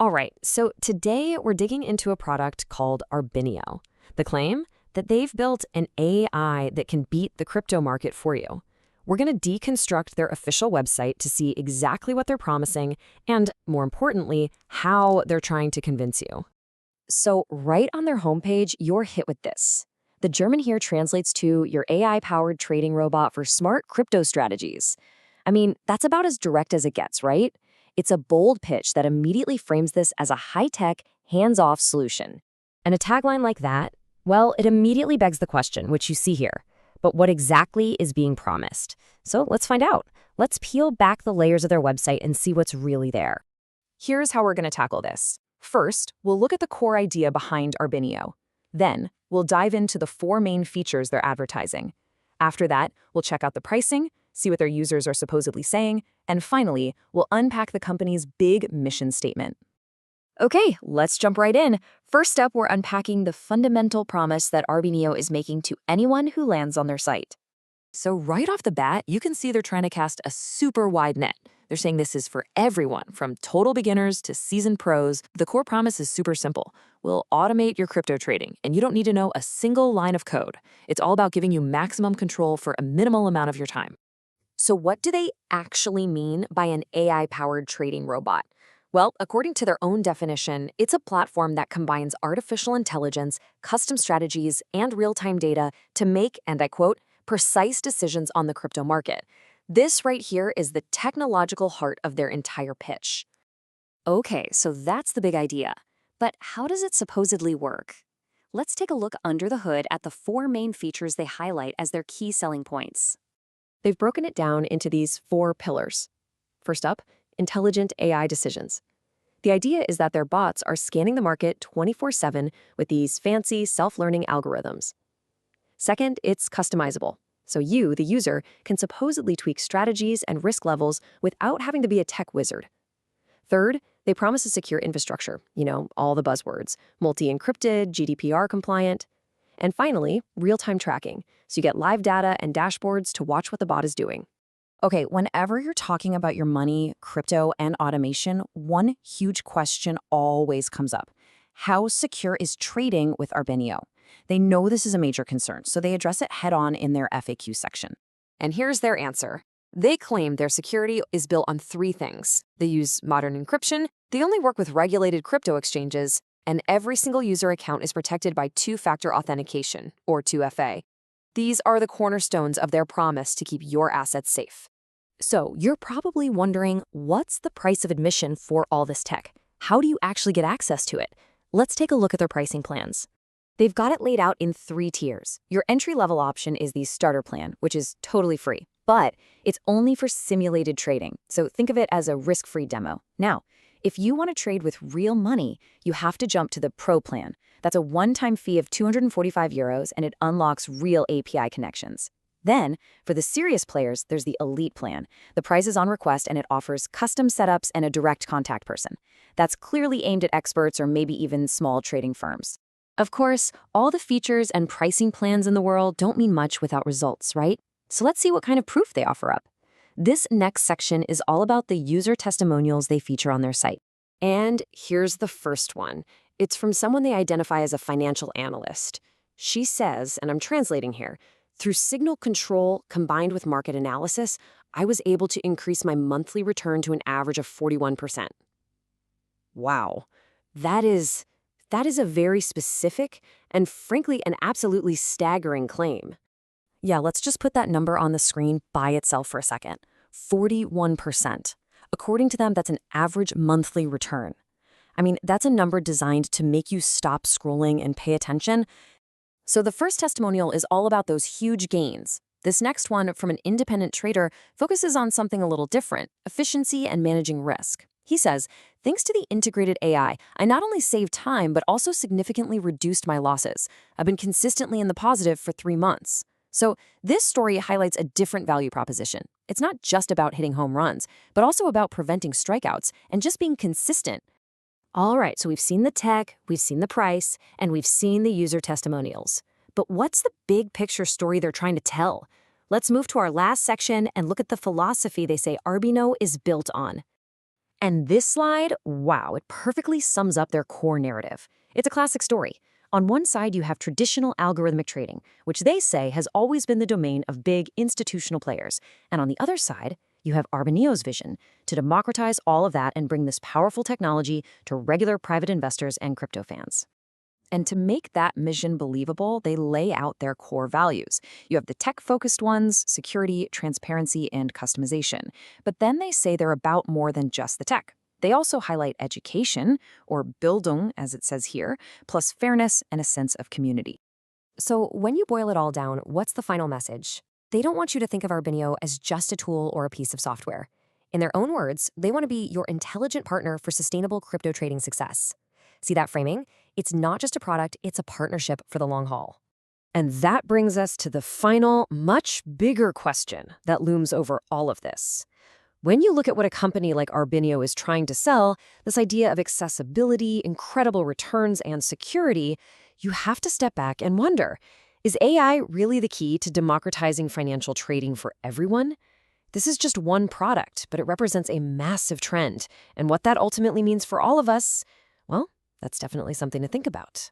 All right, so today we're digging into a product called Arbinio. The claim that they've built an AI that can beat the crypto market for you. We're going to deconstruct their official website to see exactly what they're promising and, more importantly, how they're trying to convince you. So, right on their homepage, you're hit with this. The German here translates to your AI-powered trading robot for smart crypto strategies. I mean, that's about as direct as it gets, right? It's a bold pitch that immediately frames this as a high-tech, hands-off solution. And a tagline like that, well, it immediately begs the question, which you see here. But what exactly is being promised? So let's find out. Let's peel back the layers of their website and see what's really there. Here's how we're going to tackle this. First, we'll look at the core idea behind Arbinio. Then, we'll dive into the 4 main features they're advertising. After that, we'll check out the pricing, see what their users are supposedly saying, and finally, we'll unpack the company's big mission statement. Okay, let's jump right in. First up, we're unpacking the fundamental promise that Arbinio is making to anyone who lands on their site. So right off the bat, you can see they're trying to cast a super wide net. They're saying this is for everyone, from total beginners to seasoned pros. The core promise is super simple. We'll automate your crypto trading, and you don't need to know a single line of code. It's all about giving you maximum control for a minimal amount of your time. So what do they actually mean by an AI-powered trading robot? Well, according to their own definition, it's a platform that combines artificial intelligence, custom strategies, and real-time data to make, and I quote, precise decisions on the crypto market. This right here is the technological heart of their entire pitch. Okay, so that's the big idea. But how does it supposedly work? Let's take a look under the hood at the 4 main features they highlight as their key selling points. They've broken it down into these 4 pillars. First up, intelligent AI decisions. The idea is that their bots are scanning the market 24/7 with these fancy self-learning algorithms. Second, it's customizable. So you, the user, can supposedly tweak strategies and risk levels without having to be a tech wizard. Third, they promise a secure infrastructure, all the buzzwords, multi-encrypted, GDPR compliant. And finally, real-time tracking, so you get live data and dashboards to watch what the bot is doing. Okay, whenever you're talking about your money, crypto, and automation, one huge question always comes up. How secure is trading with Arbinio? They know this is a major concern, so they address it head-on in their FAQ section. And here's their answer. They claim their security is built on 3 things. They use modern encryption, they only work with regulated crypto exchanges, and every single user account is protected by 2-factor authentication, or 2FA. These are the cornerstones of their promise to keep your assets safe. So you're probably wondering, what's the price of admission for all this tech? How do you actually get access to it? Let's take a look at their pricing plans. They've got it laid out in 3 tiers. Your entry-level option is the starter plan, which is totally free, but it's only for simulated trading, so think of it as a risk-free demo. Now, if you want to trade with real money, you have to jump to the Pro plan. That's a one-time fee of €245, and it unlocks real API connections. Then, for the serious players, there's the Elite plan. The price is on request, and it offers custom setups and a direct contact person. That's clearly aimed at experts or maybe even small trading firms. Of course, all the features and pricing plans in the world don't mean much without results, right? So let's see what kind of proof they offer up. This next section is all about the user testimonials they feature on their site. And here's the first one. It's from someone they identify as a financial analyst. She says, and I'm translating here, through signal control combined with market analysis, I was able to increase my monthly return to an average of 41%. Wow, that is a very specific and frankly an absolutely staggering claim. Yeah, let's just put that number on the screen by itself for a second. 41%. According to them, that's an average monthly return. I mean, that's a number designed to make you stop scrolling and pay attention. So the first testimonial is all about those huge gains. This next one, from an independent trader, focuses on something a little different: efficiency and managing risk. He says, thanks to the integrated AI, I not only saved time, but also significantly reduced my losses. I've been consistently in the positive for 3 months. So this story highlights a different value proposition. It's not just about hitting home runs, but also about preventing strikeouts and just being consistent. All right, so we've seen the tech, we've seen the price, and we've seen the user testimonials. But what's the big picture story they're trying to tell? Let's move to our last section and look at the philosophy they say Arbinio is built on. And this slide, wow, it perfectly sums up their core narrative. It's a classic story. On one side, you have traditional algorithmic trading, which they say has always been the domain of big institutional players. And on the other side, you have Arbinio's vision to democratize all of that and bring this powerful technology to regular private investors and crypto fans. And to make that mission believable, they lay out their core values. You have the tech-focused ones, security, transparency, and customization. But then they say they're about more than just the tech. They also highlight education, or Bildung, as it says here, plus fairness and a sense of community. So when you boil it all down, what's the final message? They don't want you to think of Arbinio as just a tool or a piece of software. In their own words, they want to be your intelligent partner for sustainable crypto trading success. See that framing? It's not just a product, it's a partnership for the long haul. And that brings us to the final, much bigger question that looms over all of this. When you look at what a company like Arbinio is trying to sell, this idea of accessibility, incredible returns, and security, you have to step back and wonder, is AI really the key to democratizing financial trading for everyone? This is just one product, but it represents a massive trend. And what that ultimately means for all of us, well, that's definitely something to think about.